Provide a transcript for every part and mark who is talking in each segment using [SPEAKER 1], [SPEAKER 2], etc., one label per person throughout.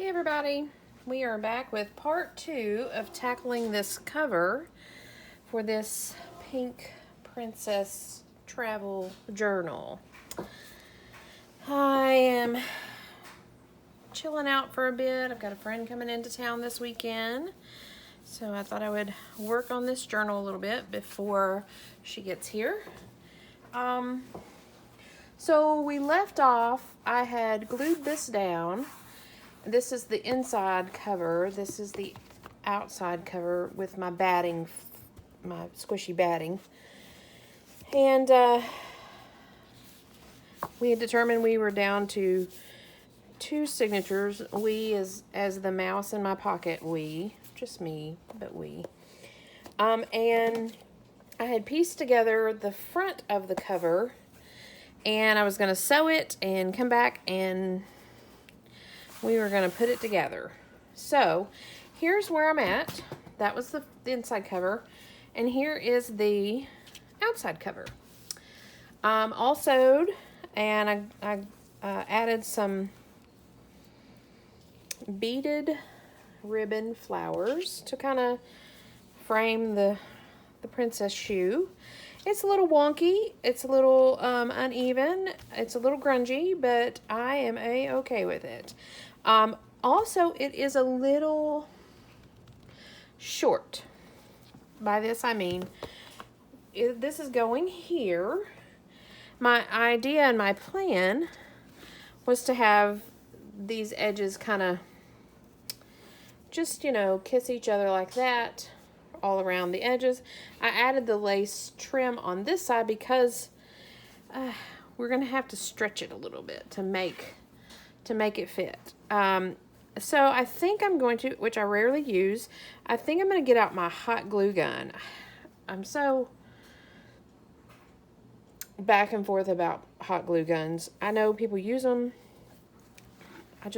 [SPEAKER 1] Hey everybody, we are back with part 2 of tackling this cover for this Pink Princess travel journal. I am chilling out for a bit. I've got a friend coming into town this weekend, so I thought I would work on this journal a little bit before she gets here. So we left off, I had glued this down. This is the inside cover. This is the outside cover with my batting, my squishy batting. And we had determined we were down to 2 signatures. We as the mouse in my pocket, we. Just me, but we. And I had pieced together the front of the cover, and I was going to sew it and come back and we were going to put it together. So here's where I'm at. That was the inside cover, and here is the outside cover. All sewed, and I added some beaded ribbon flowers to kind of frame the princess shoe. It's a little wonky, it's a little uneven, it's a little grungy, but I am okay with it. Also, it is a little short. By this I mean, this is going here. My idea and my plan was to have these edges kind of just, kiss each other like that all around the edges. I added the lace trim on this side because we're going to have to stretch it a little bit to make it fit. So I think I'm going to, which I rarely use, I think I'm going to get out my hot glue gun. I'm so back and forth about hot glue guns. I know people use them. I'm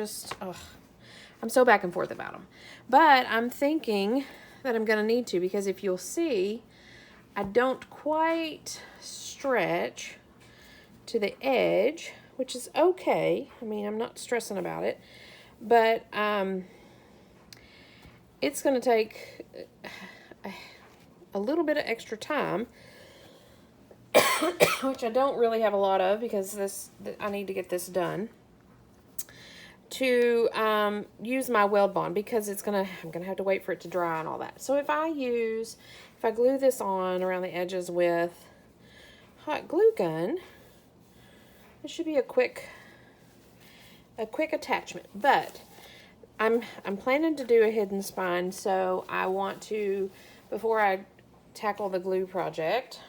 [SPEAKER 1] so back and forth about them. But I'm thinking that I'm going to need to, because if you'll see, I don't quite stretch to the edge, which is okay. I mean, I'm not stressing about it, but it's going to take a little bit of extra time, which I don't really have a lot of because I need to get this done, to use my weld bond, because I'm gonna have to wait for it to dry and all that. So if I glue this on around the edges with hot glue gun, it should be a quick attachment. But I'm planning to do a hidden spine, so I want to, before I tackle the glue project,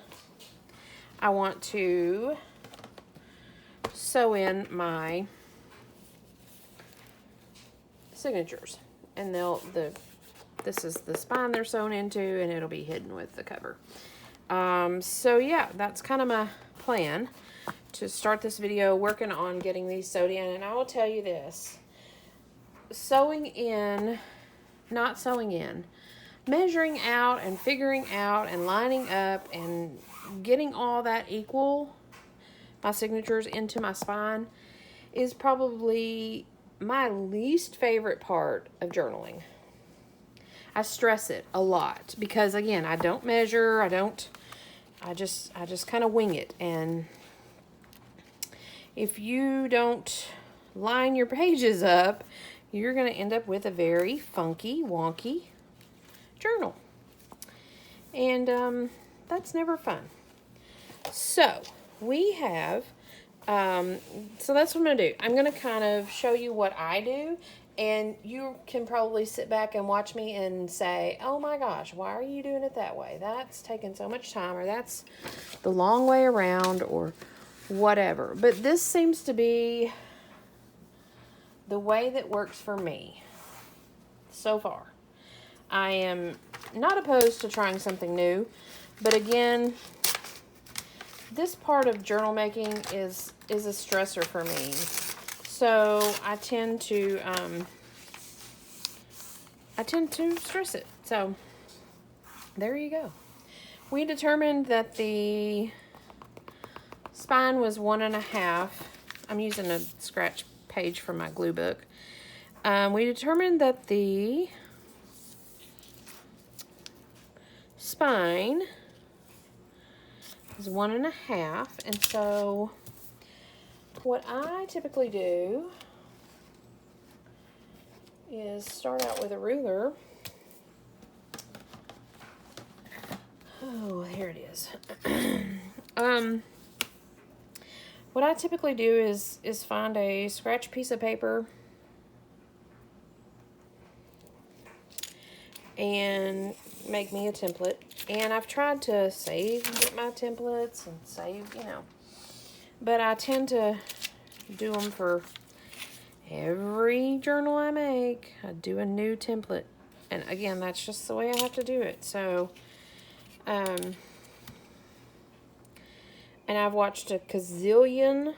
[SPEAKER 1] I want to sew in my signatures, and this is the spine they're sewn into, and it'll be hidden with the cover. So yeah, that's kind of my plan to start this video working on getting these sewed in. And I will tell you this, not sewing in, measuring out and figuring out and lining up and getting all that equal, my signatures into my spine, is probably my least favorite part of journaling. I stress it a lot because, again, I don't measure, I just kind of wing it. And if you don't line your pages up, you're going to end up with a very funky, wonky journal. And that's never fun. So we have, so that's what I'm going to do. I'm going to kind of show you what I do, and you can probably sit back and watch me and say, oh my gosh, why are you doing it that way? That's taking so much time, or that's the long way around, or whatever. But this seems to be the way that works for me so far. I am not opposed to trying something new, but again, this part of journal making is a stressor for me. So I tend to stress it. So there you go. We determined that the spine was 1.5. I'm using a scratch page from my glue book. We determined that the spine is 1.5, and so what I typically do is start out with a ruler. Oh, here it is. What I typically do is find a scratch piece of paper and make me a template. And I've tried to save my templates and save, but I tend to do them for every journal I make. I do a new template. And again, that's just the way I have to do it. So, and I've watched a gazillion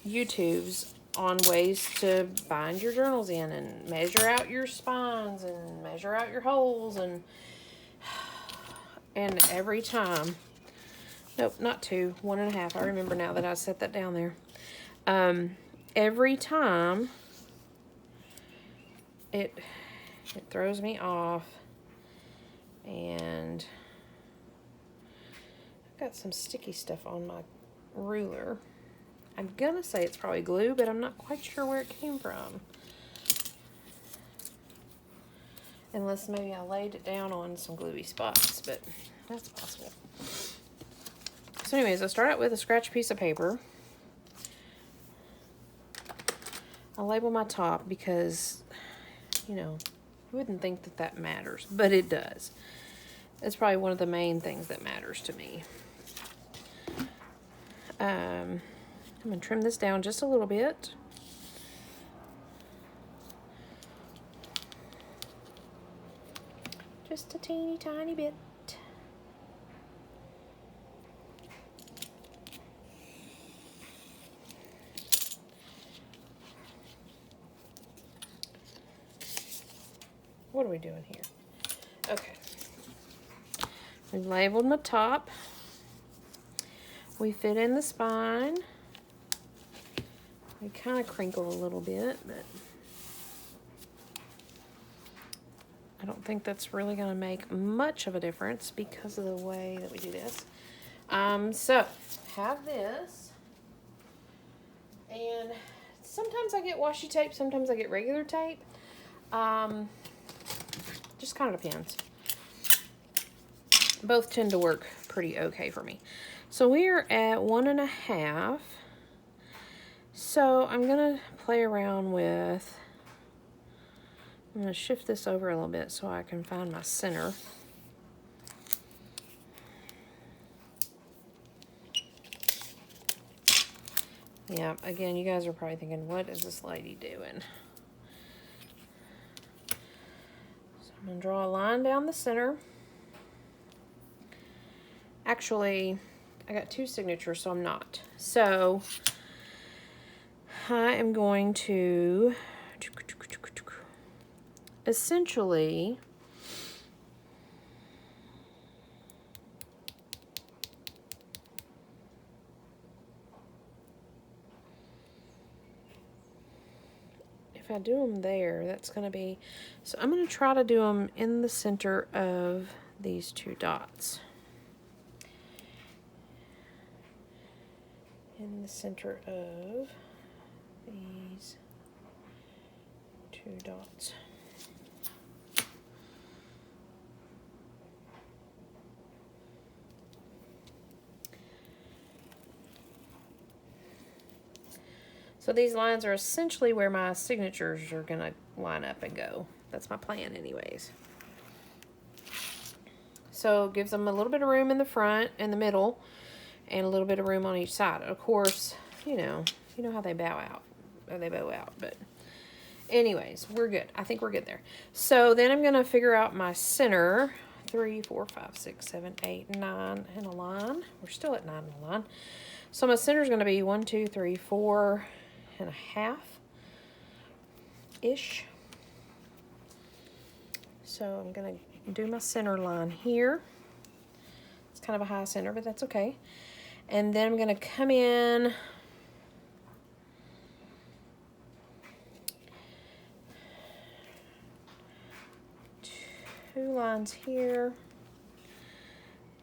[SPEAKER 1] YouTubes on ways to bind your journals in and measure out your spines and measure out your holes, and every time, nope, not 2, 1.5. I remember now that I set that down there. Every time it throws me off, and I've got some sticky stuff on my ruler. I'm gonna say it's probably glue, but I'm not quite sure where it came from. Unless maybe I laid it down on some gluey spots, but that's possible. So anyways, I start out with a scratch piece of paper. I label my top because, you wouldn't think that matters, but it does. It's probably one of the main things that matters to me. I'm going to trim this down just a little bit. Just a teeny tiny bit. What are we doing here? Okay. We've labeled my top. We fit in the spine. We kind of crinkle a little bit, but I don't think that's really going to make much of a difference because of the way that we do this. So, have this. And sometimes I get washi tape, sometimes I get regular tape. Just kind of depends. Both tend to work pretty okay for me. So we are at 1.5. So I'm going to play around with, I'm going to shift this over a little bit so I can find my center. Yeah, again, you guys are probably thinking, what is this lady doing? So I'm going to draw a line down the center. Actually, I got 2 signatures, so I'm not. So I am going to essentially if I do them there, that's going to be, so I'm going to try to do them in the center of these 2 dots. In the center of these 2 dots. So these lines are essentially where my signatures are going to line up and go. That's my plan anyways. So it gives them a little bit of room in the front and the middle, and a little bit of room on each side. Of course, you know how they bow out, but anyways, we're good. I think we're good there. So then I'm going to figure out my center. 3, 4, 5, 6, 7, 8, 9 in a line. We're still at 9 in a line. So my center is going to be 1, 2, 3, 4.5 ish. So I'm going to do my center line here. It's kind of a high center, but that's okay. And then I'm going to come in 2 lines here,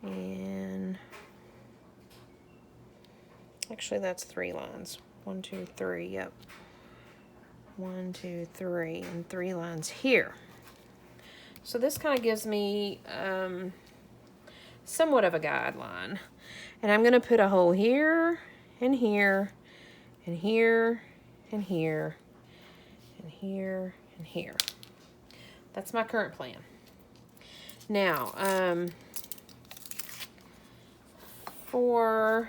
[SPEAKER 1] and actually that's 3 lines. 1, 2, 3, yep. 1, 2, 3, and 3 lines here. So this kind of gives me somewhat of a guideline. And I'm going to put a hole here, and here, and here, and here, and here, and here. That's my current plan. Now, for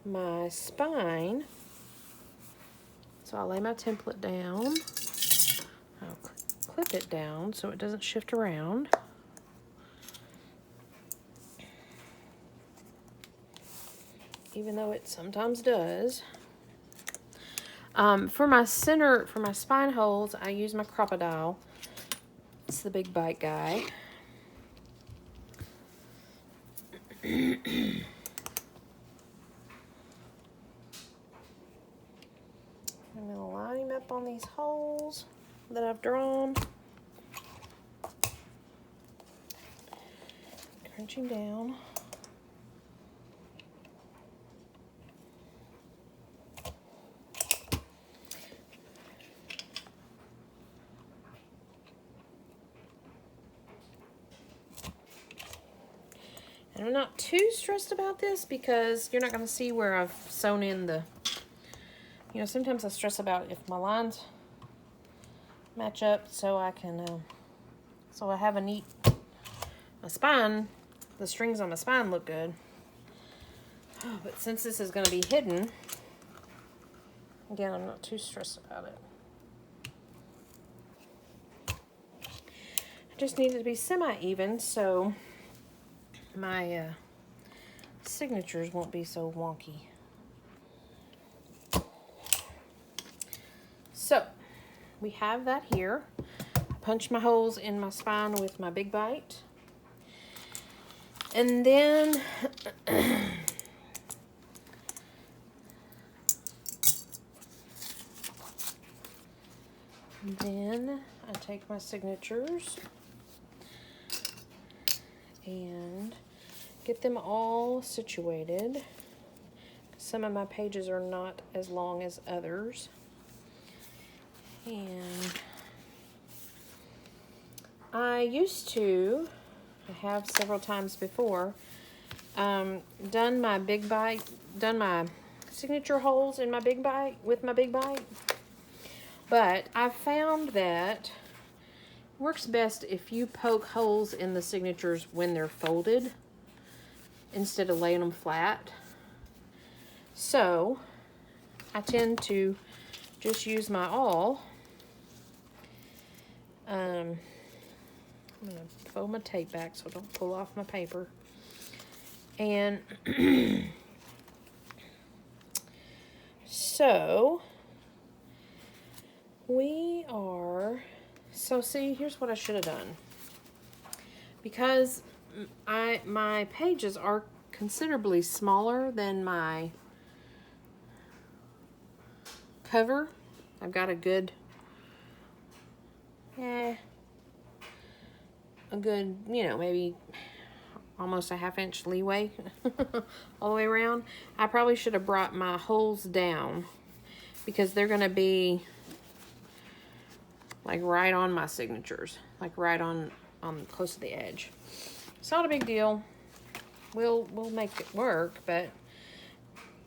[SPEAKER 1] my spine, so I'll lay my template down. I'll clip it down so it doesn't shift around. Even though it sometimes does. For my spine holes, I use my Crop-A-Dile. It's the big bite guy. I'm going to line him up on these holes that I've drawn. Crunch him down. And I'm not too stressed about this because you're not going to see where I've sewn in the, you know, sometimes I stress about if my lines match up so I can, so I have a neat, my spine, the strings on my spine look good. Oh, but since this is going to be hidden, again, I'm not too stressed about it. I just need it to be semi-even so my signatures won't be so wonky. So we have that here. I punch my holes in my spine with my big bite. And then I take my signatures and get them all situated. Some of my pages are not as long as others. And I used to, I have several times before, done my signature holes in my big bite, with my big bite. But I found that it works best if you poke holes in the signatures when they're folded instead of laying them flat. So I tend to just use my awl. I'm going to fold my tape back so I don't pull off my paper. And so see, here's what I should have done. Because my pages are considerably smaller than my cover. I've got a good, you know, maybe almost a ½ inch leeway all the way around. I probably should have brought my holes down because they're going to be like right on my signatures, like right on close to the edge. It's not a big deal. We'll make it work, but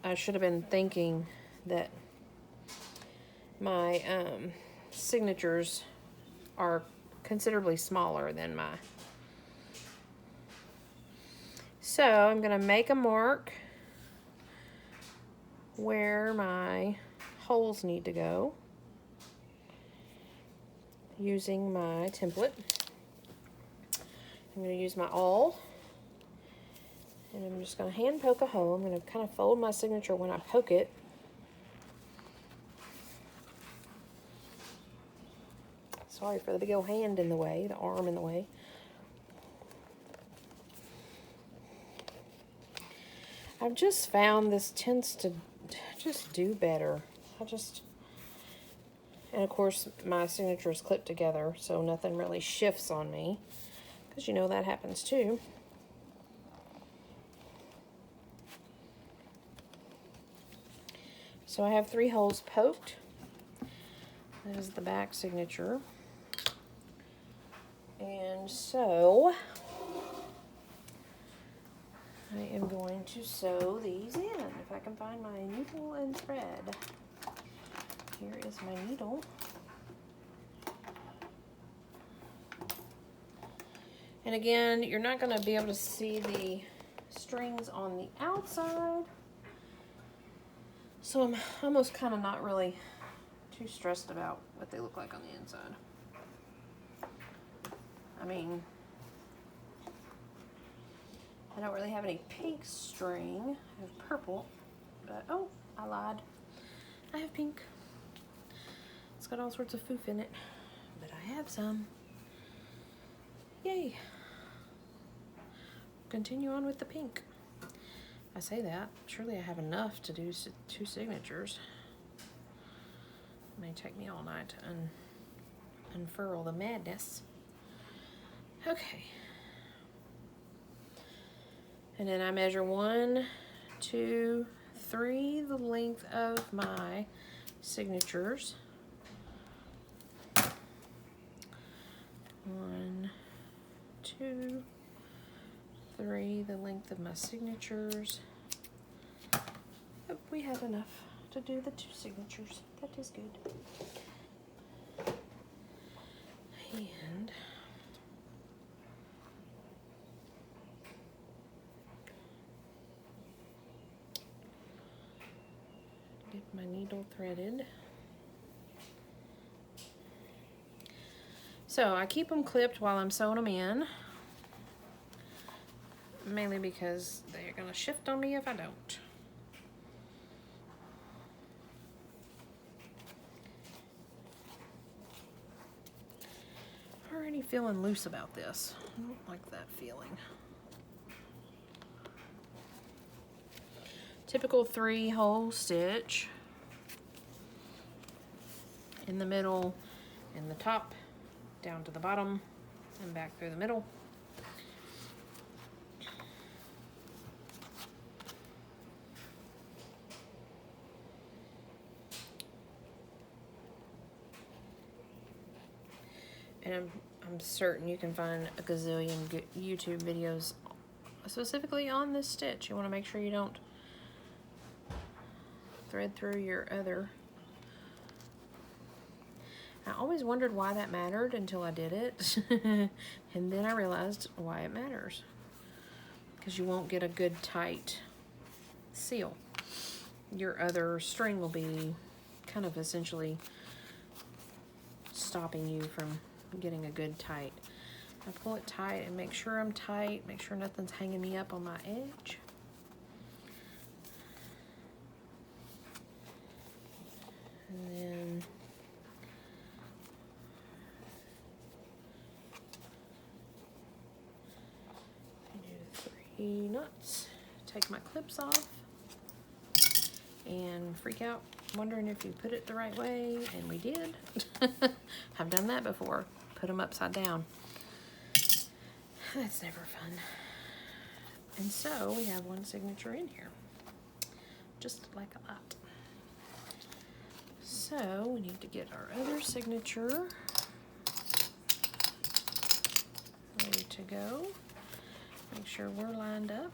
[SPEAKER 1] I should have been thinking that my signatures are considerably smaller than my. So I'm going to make a mark where my holes need to go using my template. I'm going to use my awl, and I'm just going to hand poke a hole. I'm going to kind of fold my signature when I poke it. Sorry for the big old hand in the way, the arm in the way. I've just found this tends to just do better. And of course, my signature is clipped together, so nothing really shifts on me, because you know that happens too. So I have 3 holes poked. That is the back signature. And so I am going to sew these in, if I can find my needle and thread. Here is my needle. And again, you're not going to be able to see the strings on the outside. So I'm almost kind of not really too stressed about what they look like on the inside. I mean, I don't really have any pink string. I have purple, but oh, I lied. I have pink. It's got all sorts of foof in it, but I have some. Yay. Continue on with the pink. I say that, surely I have enough to do 2 signatures. It may take me all night to unfurl the madness. Okay. And then I measure 1, 2, 3, the length of my signatures. 1, 2, 3, the length of my signatures. Yep, we have enough to do the 2 signatures. That is good. And get my needle threaded. So I keep them clipped while I'm sewing them in, mainly because they're going to shift on me if I don't. Already feeling loose about this. I don't like that feeling. Typical 3-hole stitch in the middle, in the top, down to the bottom, and back through the middle. And I'm certain you can find a gazillion YouTube videos specifically on this stitch. You want to make sure you don't thread through your other. I always wondered why that mattered until I did it. And then I realized why it matters. Because you won't get a good tight seal. Your other string will be kind of essentially stopping you from getting a good tight. I pull it tight and make sure I'm tight, make sure nothing's hanging me up on my edge. And then do 3 knots, take my clips off, and freak out wondering if you put it the right way, and we did. I've done that before, put them upside down. That's never fun. And so we have 1 signature in here, just like a lot. So we need to get our other signature ready to go. Make sure we're lined up.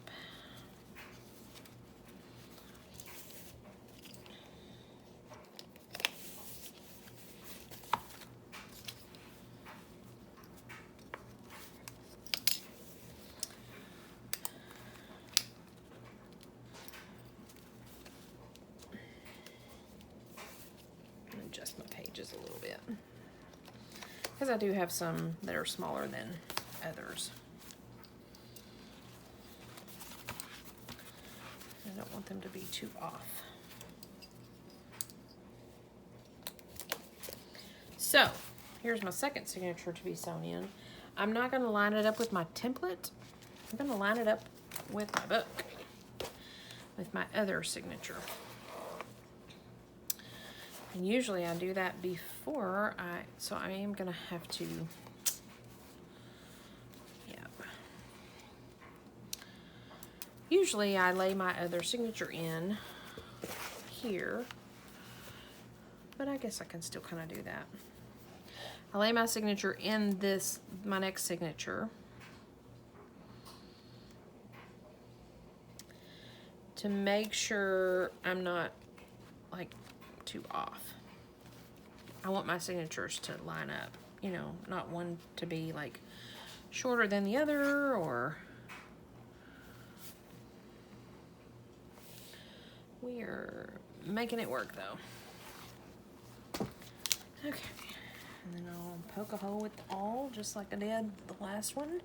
[SPEAKER 1] Adjust my pages a little bit, because I do have some that are smaller than others. I don't want them to be too off. So here's my second signature to be sewn in. I'm not going to line it up with my template. I'm going to line it up with my book, with my other signature. And usually I do that before so I am gonna have to, yep. Usually I lay my other signature in here, but I guess I can still kind of do that. I lay my signature in this, my next signature, to make sure I'm not like too off. I want my signatures to line up, you know, not one to be like shorter than the other, or we are making it work though. Okay, and then I'll poke a hole with the awl just like I did the last one.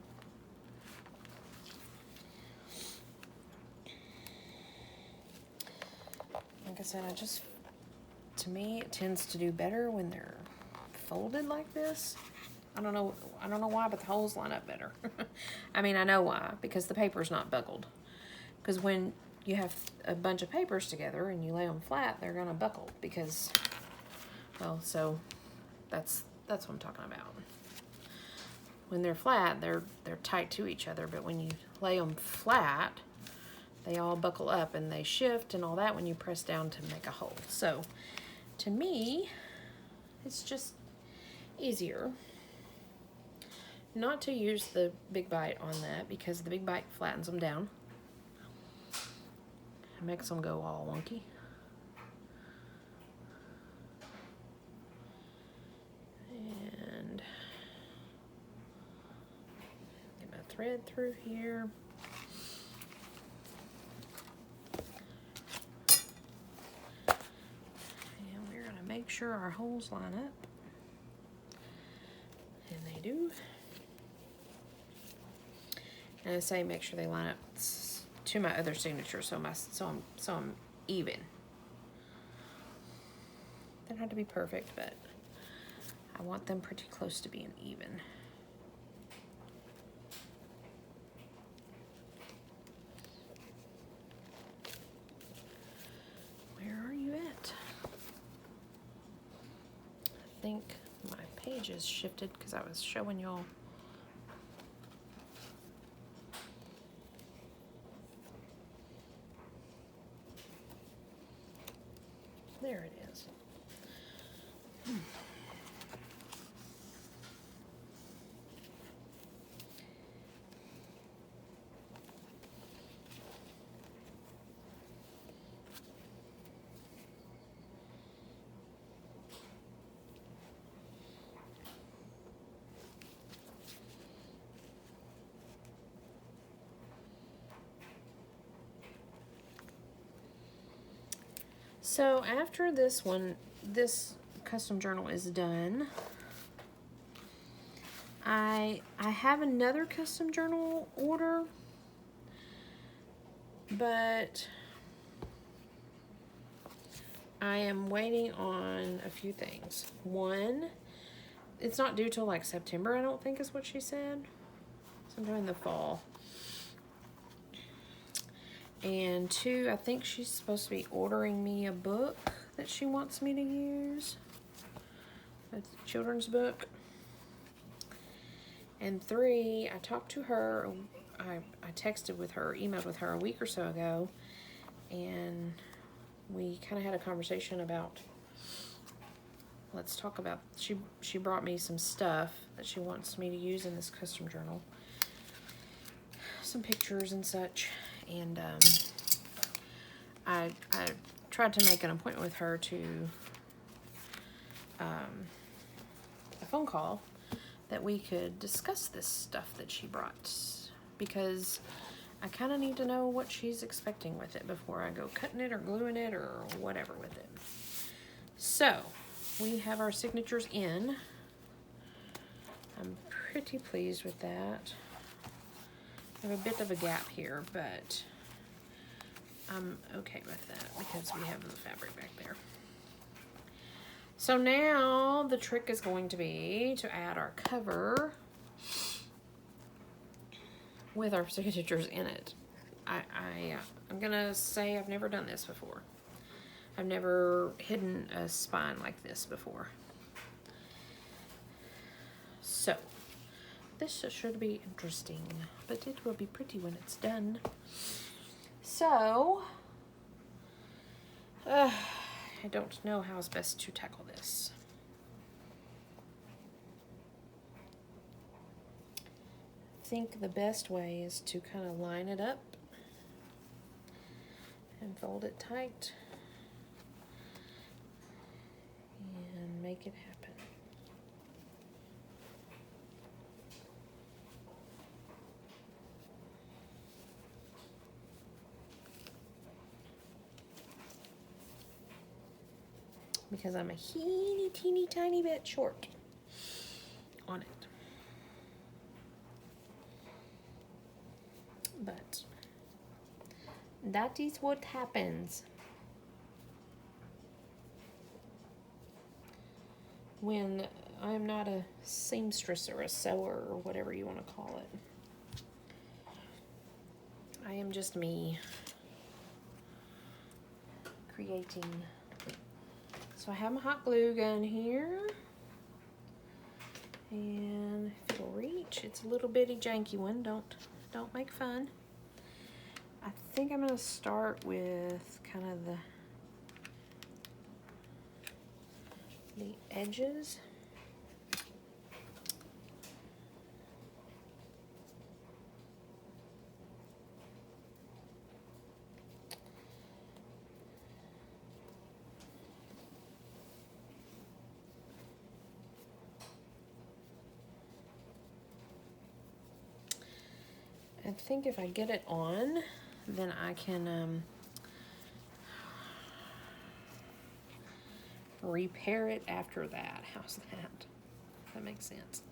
[SPEAKER 1] Like I said, to me, it tends to do better when they're folded like this. I don't know why, but the holes line up better. I mean, I know why, because the paper's not buckled. Because when you have a bunch of papers together and you lay them flat, they're gonna buckle because, well, so that's what I'm talking about. When they're flat, they're tight to each other, but when you lay them flat, they all buckle up and they shift and all that when you press down to make a hole. So, to me, it's just easier not to use the Big Bite on that, because the Big Bite flattens them down. It makes them go all wonky. And get my thread through here. And we're gonna make sure our holes line up. And they do. And I say make sure they line up to my other signature, so I'm even. They don't have to be perfect, but I want them pretty close to being even. Where are you at? I think my pages shifted because I was showing y'all. There it is. So after this one, this custom journal is done, I have another custom journal order, but I am waiting on a few things. One, it's not due till like September, I don't think is what she said. Sometime in the fall. And two, I think she's supposed to be ordering me a book that she wants me to use. It's a children's book. And three, I talked to her, I texted with her, emailed with her a week or so ago, and we kind of had a conversation about, let's talk about, she brought me some stuff that she wants me to use in this custom journal. Some pictures and such, and I tried to make an appointment with her to a phone call that we could discuss this stuff that she brought, because I kind of need to know what she's expecting with it before I go cutting it or gluing it or whatever with it. So we have our signatures in. I'm pretty pleased with that. I have a bit of a gap here, but I'm okay with that because we have the fabric back there. So now the trick is going to be to add our cover with our signatures in it. I'm gonna say I've never done this before. I've never hidden a spine like this before. So, this should be interesting, but it will be pretty when it's done. So, I don't know how is best to tackle this. I think the best way is to kind of line it up and fold it tight and make it happen. Because I'm a teeny tiny bit short on it. But that is what happens when I'm not a seamstress or a sewer or whatever you want to call it. I am just me creating. So I have my hot glue gun here, and if it'll reach, it's a little bitty janky one. Don't make fun. I think I'm gonna start with kind of the edges. I think if I get it on, then I can repair it after that. How's that? That makes sense.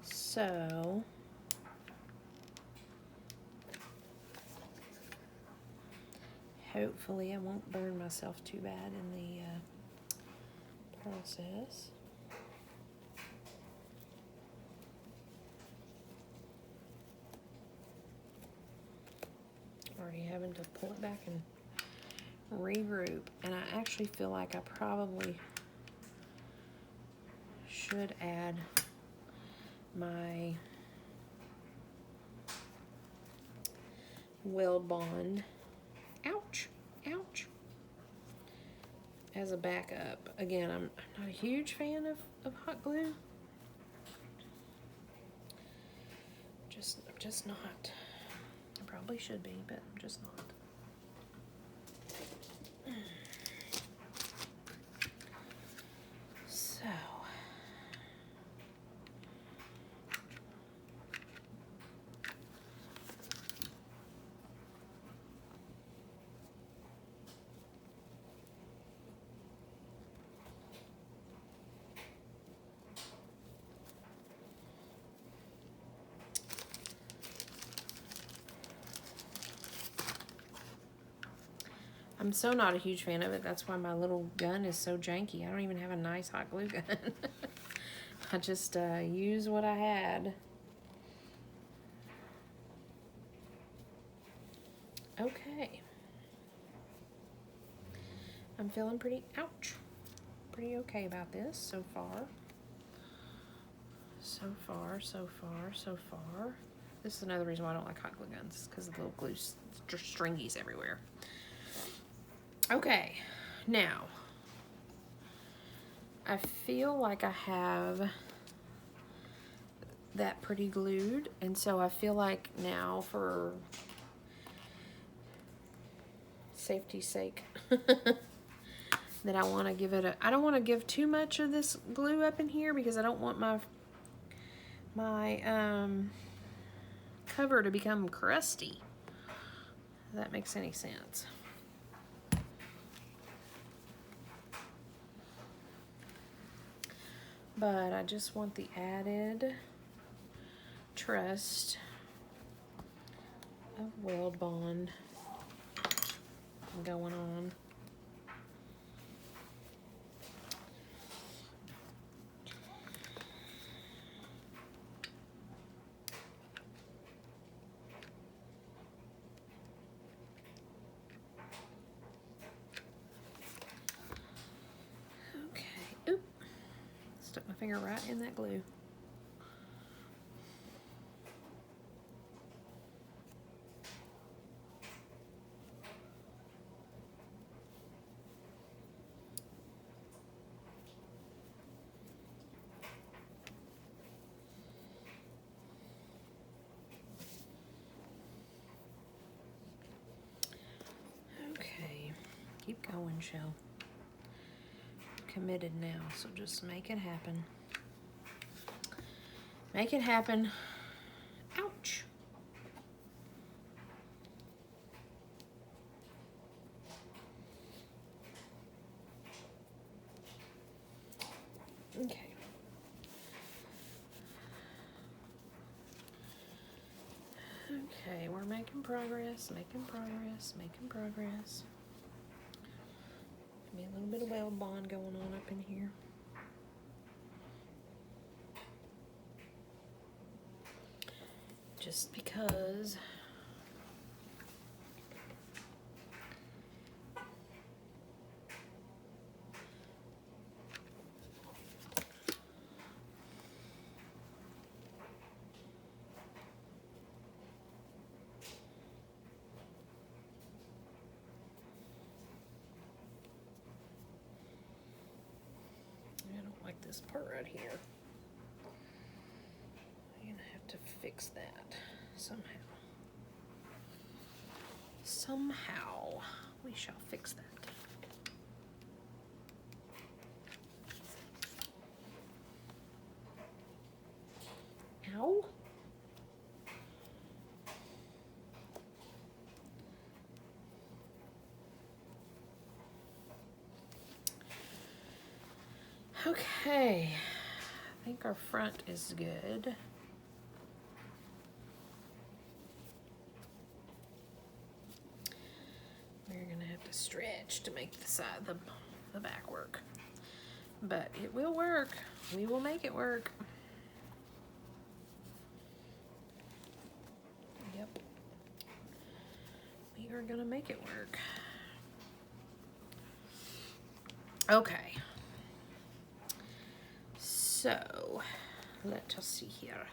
[SPEAKER 1] So, hopefully I won't burn myself too bad in the process. Already having to pull it back and regroup, and I actually feel like I probably should add my weld bond, ouch, as a backup. Again, I'm not a huge fan of hot glue. Just not. I probably should be, but I'm just not. So, I'm so not a huge fan of it. That's why my little gun is so janky. I don't even have a nice hot glue gun. I just use what I had. Okay. I'm feeling pretty okay about this so far. So far. This is another reason why I don't like hot glue guns, because the little glue stringies everywhere. Okay, now I feel like I have that pretty glued, and so I feel like now, for safety's sake, that I want to give it I don't want to give too much of this glue up in here, because I don't want my cover to become crusty, if that makes any sense. But I just want the added trust of weld bond going on. finger right in that glue. Okay, keep going, Shell. Committed now, so just make it happen. Make it happen. Ouch. Okay. Okay, we're making progress, making progress, making progress. Maybe a little bit of weld bond going on up in here. Just because I don't like this part right here. I'm gonna have to fix that somehow. Somehow we shall fix that. Ow. Okay, I think our front is good. We're gonna have to stretch to make the side, the back work, but it will work. We will make it work. Yep, we are gonna make it work. Okay. So, let us see here.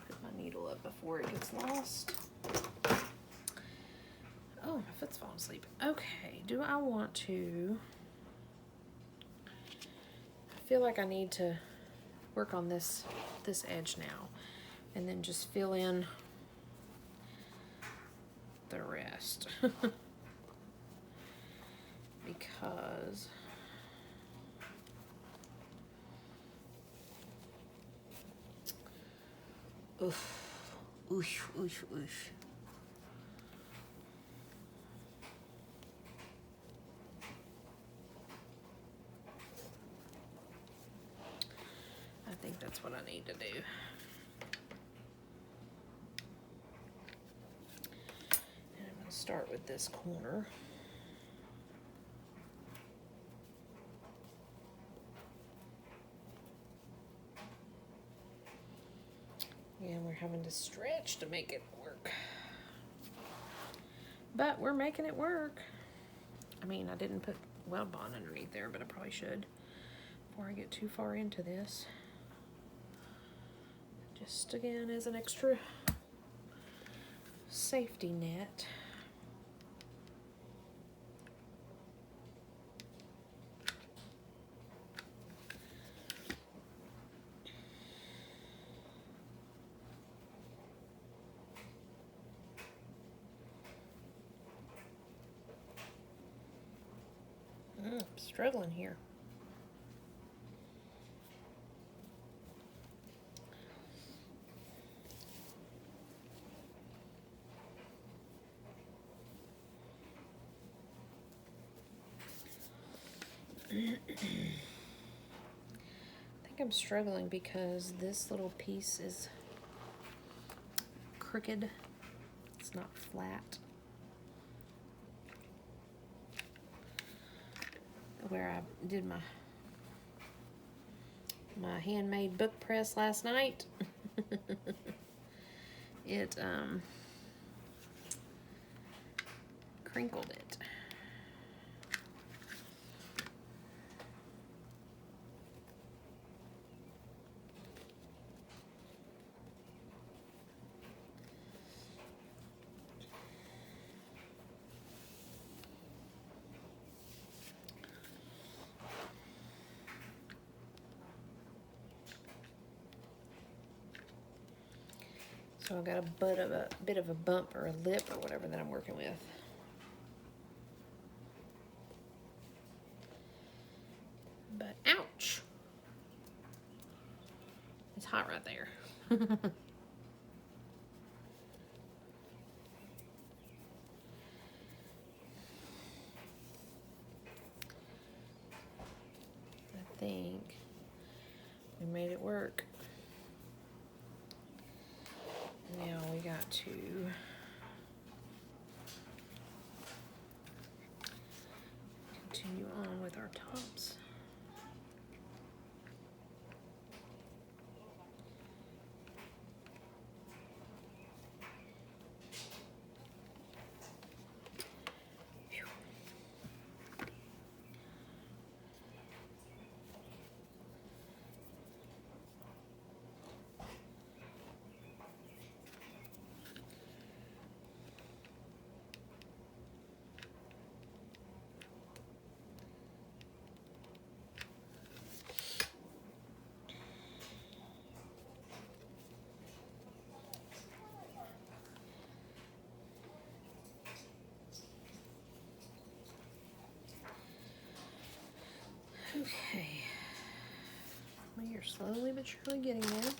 [SPEAKER 1] Put my needle up before it gets lost. Oh, my foot's falling asleep. Okay, do I want to... I feel like I need to work on this edge now. And then just fill in the rest. Because... oof, oof, oof, oof. I think that's what I need to do. And I'm going to start with this corner. Yeah, we're having to stretch to make it work. But we're making it work. I mean, I didn't put weld bond underneath there, but I probably should before I get too far into this. Just again as an extra safety net. I'm struggling here. I think I'm struggling because this little piece is crooked. It's not flat. Where I did my handmade book press last night. It crinkled it. So I've got a bit of a bump or a lip or whatever that I'm working with. But ouch! It's hot right there. I think we made it work. Now we got to continue on with our tops. Okay, well, you're slowly but surely getting there.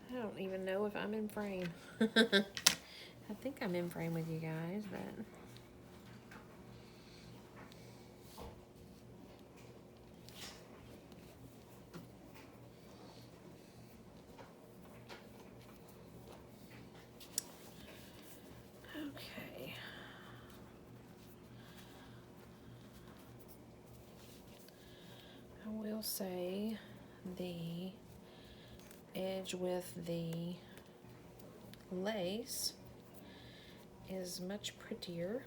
[SPEAKER 1] I don't even know if I'm in frame. I think I'm in frame with you guys, but okay. I will say the edge with the lace is much prettier.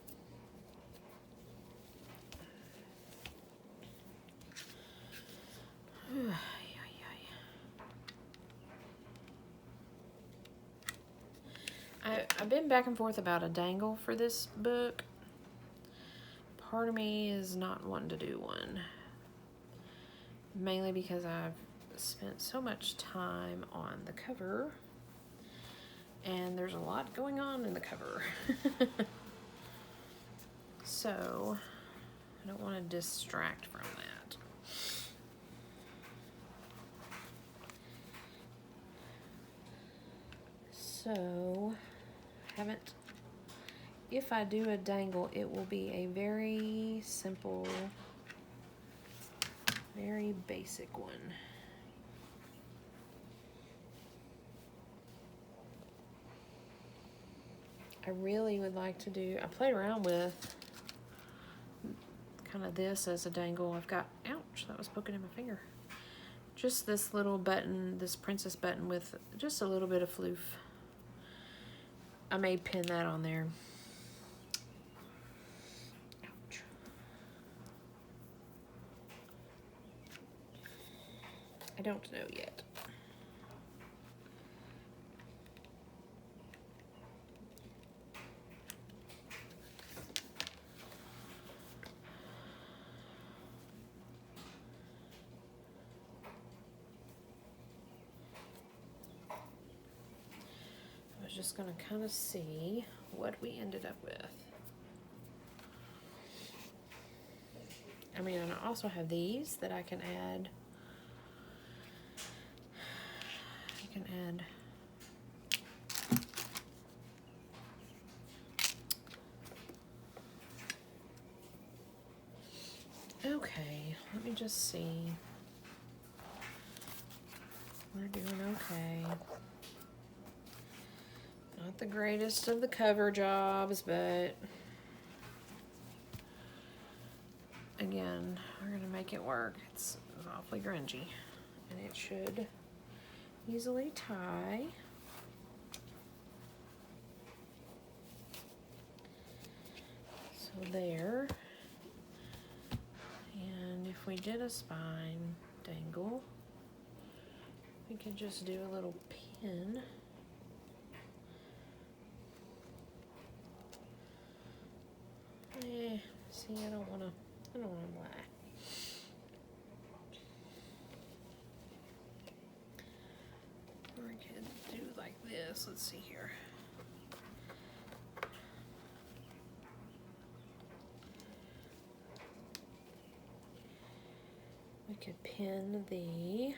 [SPEAKER 1] I've been back and forth about a dangle for this book. Part of me is not wanting to do one, mainly because I've spent so much time on the cover and there's a lot going on in the cover. So I don't want to distract from that. So if I do a dangle, it will be a very simple, very basic one. I really would like to do, I played around with kind of this as a dangle. I've got, ouch, that was poking in my finger. Just this little button, this princess button with just a little bit of floof. I may pin that on there. Ouch. I don't know yet. I was just gonna kind of see what we ended up with. I mean, and I also have these that I can add. I can add okay, let me just see. We're doing okay. Not the greatest of the cover jobs, but again, we're gonna make it work. It's awfully grungy, and it should easily tie. So there. And if we did a spine dangle, we could just do a little pin. See, I don't want to I don't want to lie. We could do like this. Let's see here. We could pin the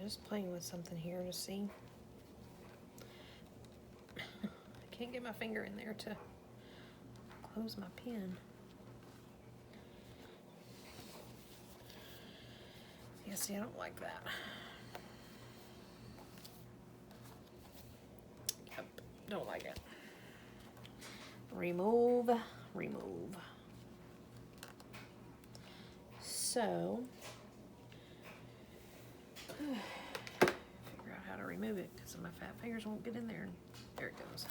[SPEAKER 1] just playing with something here to see. I can't get my finger in there to close my pen. Yeah, see, I don't like that. Yep, don't like it. Remove, remove. So, figure out how to remove it because my fat fingers won't get in there. There it goes.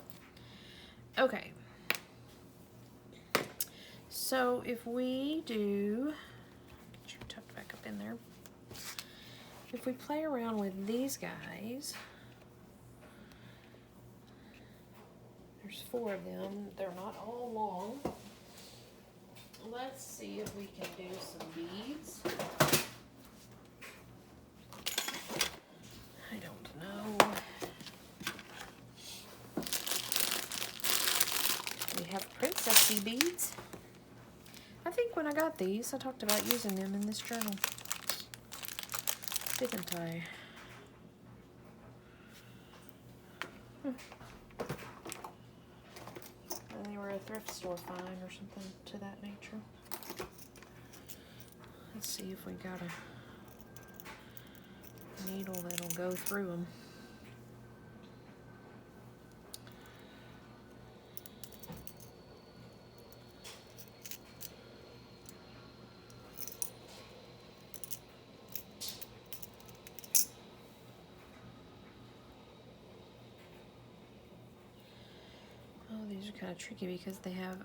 [SPEAKER 1] Okay. So if we do, get you tucked back up in there. If we play around with these guys, there's 4 of them. They're not all long. Let's see if we can do some beads. I don't know. We have princessy beads. I think when I got these, I talked about using them in this journal. Didn't I? And they were a thrift store find or something to that nature. Let's see if we got a needle that'll go through them. Oh, these are kind of tricky because they have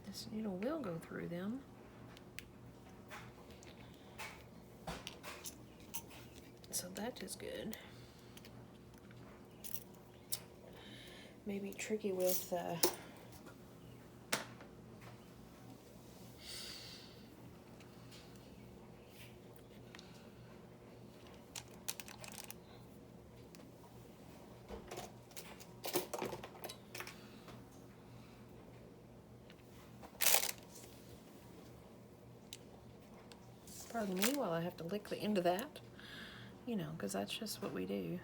[SPEAKER 1] this needle will go through them. So that is good. Maybe tricky with pardon me while I have to lick the end of that, you know, because that's just what we do.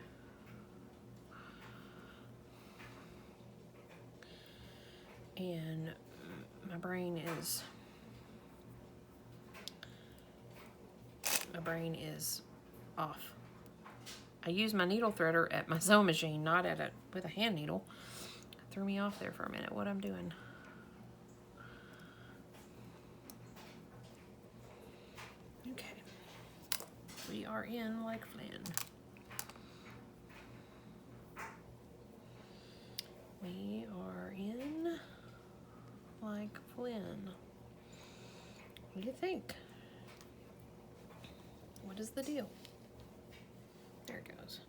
[SPEAKER 1] And my brain is off. I use my needle threader at my sewing machine, not at it with a hand needle. Threw me off there for a minute what I'm doing. Okay. We are in like Flynn. We are in like Flynn. What do you think? What is the deal? There it goes.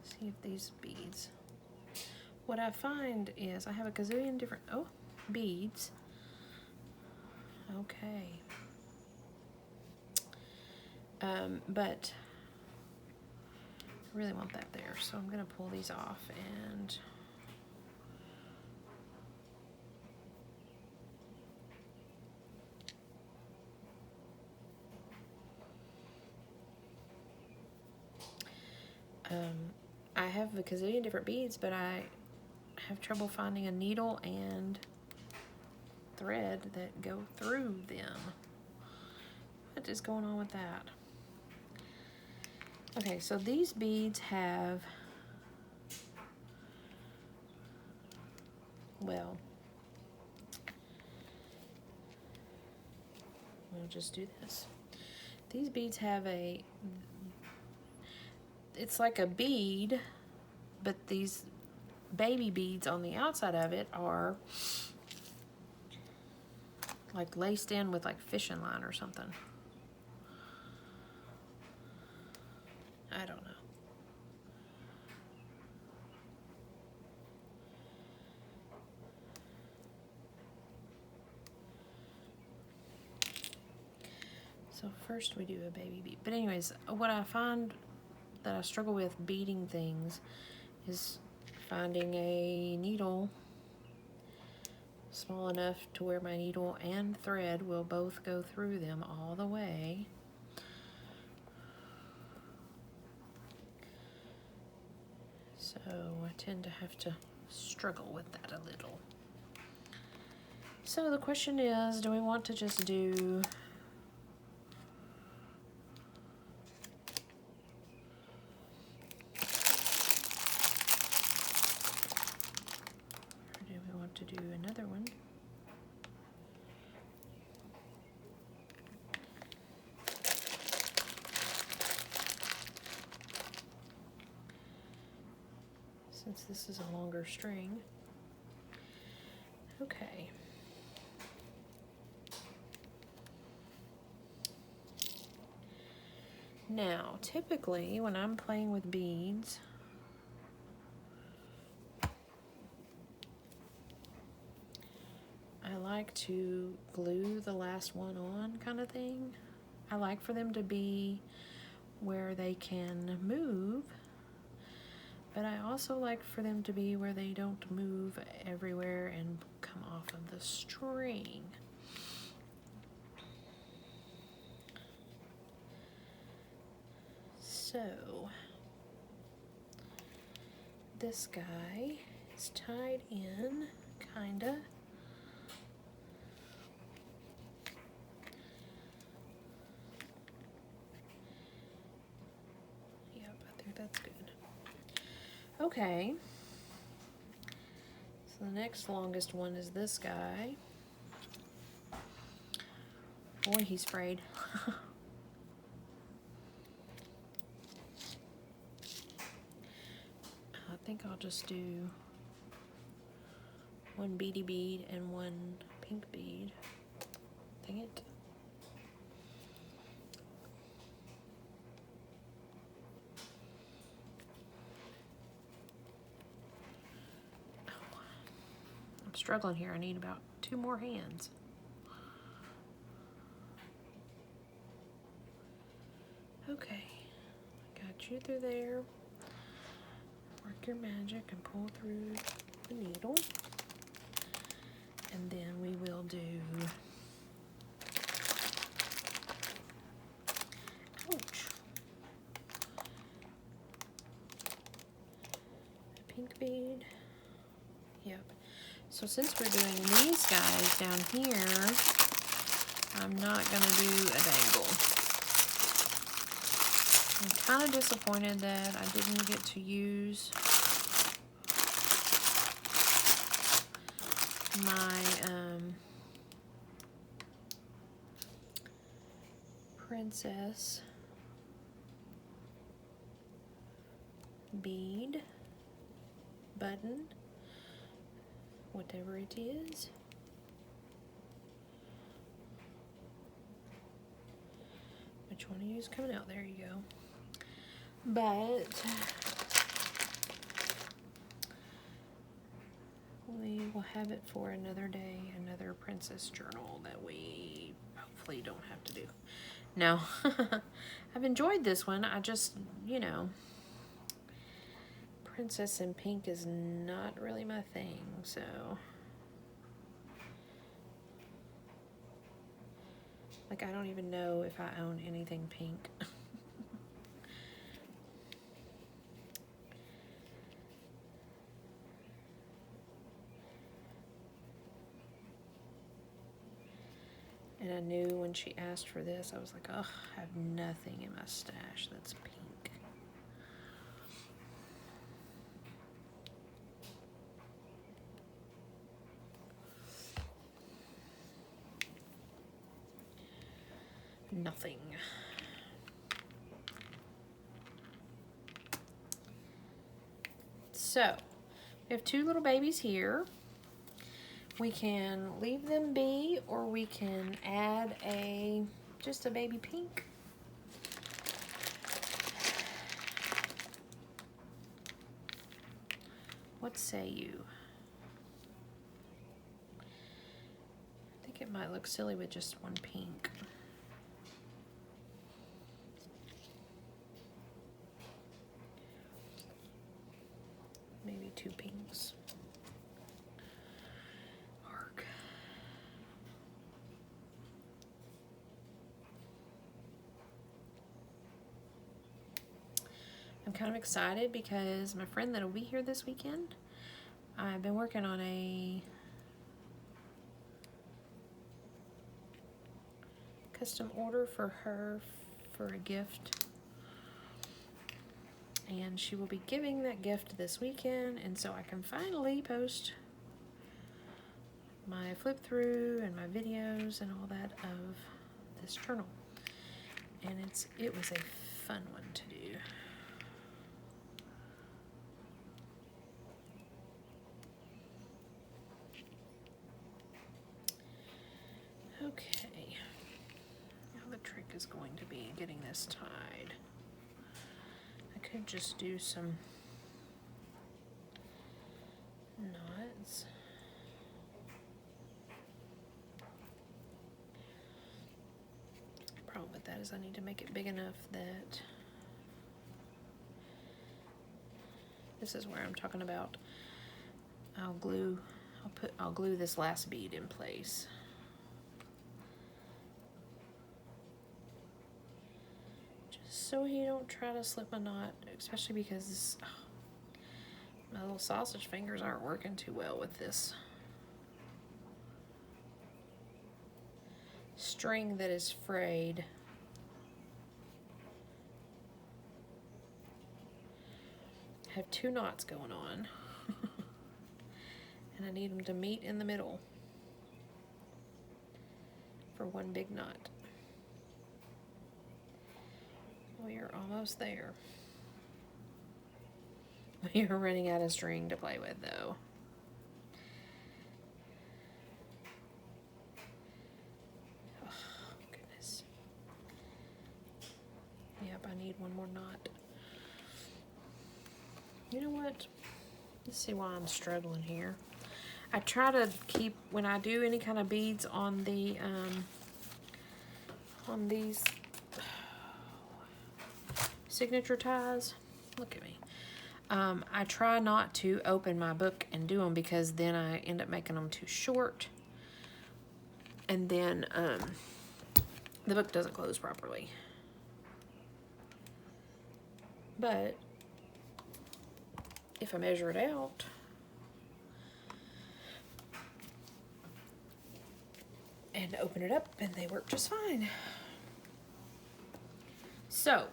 [SPEAKER 1] See if these beads. What I find is I have a gazillion different beads. Okay. But I really want that there, so I'm gonna pull these off and I have a gazillion different beads, but I have trouble finding a needle and thread that go through them. What is going on with that? Okay, so these beads have well, we'll just do this. These beads have it's like a bead, but these baby beads on the outside of it are like laced in with like fishing line or something. I don't know. So first we do a baby bead. But anyways, what I find that I struggle with beading things is finding a needle small enough to where my needle and thread will both go through them all the way. So I tend to have to struggle with that a little. So the question is, do we want to just do to do another one? Since this is a longer string. Okay. Now, typically when I'm playing with beads, I like to glue the last one on, kind of thing. I like for them to be where they can move, but I also like for them to be where they don't move everywhere and come off of the string. So, this guy is tied in, kinda. That's good. Okay. So the next longest one is this guy. Boy, he's frayed. I think I'll just do one beady bead and one pink bead. Dang it. I'm struggling here. I need about 2 more hands. Okay, got you through there. Work your magic and pull through the needle. And then we will do, ouch, a pink bead. Yep. So since we're doing these guys down here, I'm not going to do a dangle. I'm kind of disappointed that I didn't get to use my princess bead button, whatever it is. Which one of you is coming out? There you go. But we will have it for another day, another princess journal that we hopefully don't have to do. No, I've enjoyed this one. I just, you know, princess in pink is not really my thing, so. Like, I don't even know if I own anything pink. And I knew when she asked for this, I was like, oh, I have nothing in my stash that's pink. nothing. So, we have two little babies here. We can leave them be, or we can add just a baby pink. What say you? I think it might look silly with just one pink. Maybe two pinks. Arc. I'm kind of excited because my friend that will be here this weekend, I've been working on a custom order for her for a gift. And she will be giving that gift this weekend, and so I can finally post my flip through and my videos and all that of this journal. And it was a fun one to do. Okay, now the trick is going to be getting this tied. I could just do some knots. The problem with that is I need to make it big enough that this is where I'm talking about I'll glue this last bead in place. So you don't try to slip a knot, especially because my little sausage fingers aren't working too well with this string that is frayed. I have two knots going on and I need them to meet in the middle for one big knot. We are almost there. We are running out of string to play with, though. Oh, goodness. Yep, I need one more knot. You know what? Let's see why I'm struggling here. I try to keep, when I do any kind of beads on the, on these signature ties, look at me. I try not to open my book and do them because then I end up making them too short, and then the book doesn't close properly. But if I measure it out, and open it up, and they work just fine. So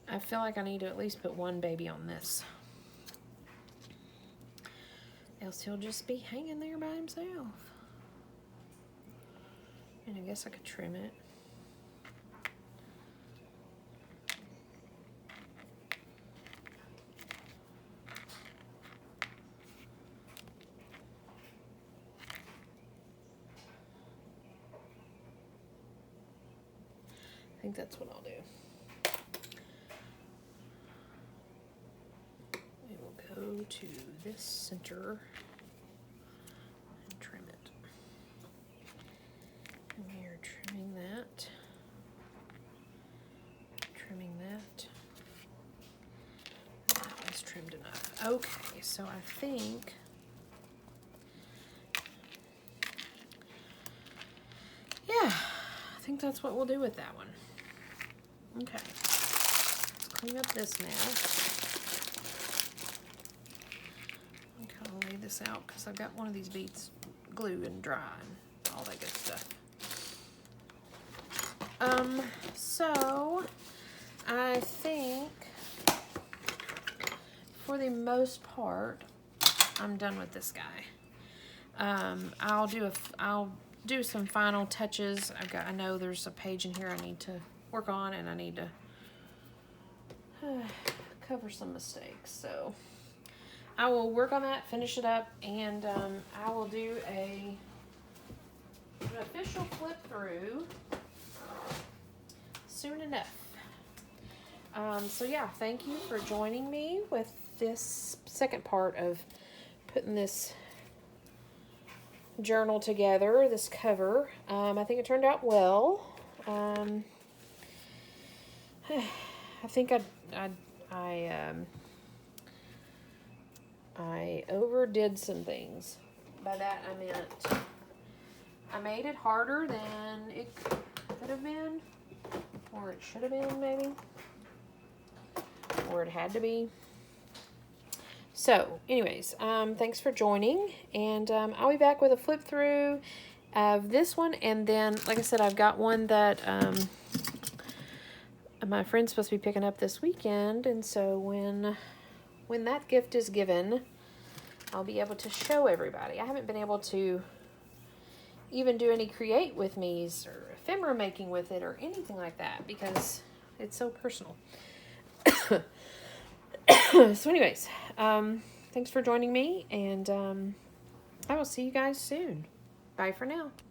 [SPEAKER 1] I feel like I need to at least put one baby on this, else he'll just be hanging there by himself. And I guess I could trim it. I think that's what I'll do. We will go to this center and trim it. And we are trimming that. Trimming that. That one's trimmed enough. Okay, so I think I think that's what we'll do with that one. Okay, let's clean up this now. And kind of lay this out because I've got one of these beads glued and dry and all that good stuff. So I think for the most part, I'm done with this guy. I'll do some final touches. I know there's a page in here I need to work on, and I need to cover some mistakes. So I will work on that, finish it up, and I will do an official flip through soon enough. So yeah, thank you for joining me with this second part of putting this journal together, this cover. I think it turned out well. I think I overdid some things. By that I meant I made it harder than it could have been, or it should have been maybe, or it had to be. So anyways, thanks for joining, and I'll be back with a flip through of this one, and then like I said, I've got one that my friend's supposed to be picking up this weekend, and so when that gift is given, I'll be able to show everybody. I haven't been able to even do any create with me's or ephemera making with it or anything like that because it's so personal. So anyways, thanks for joining me, and I will see you guys soon. Bye for now.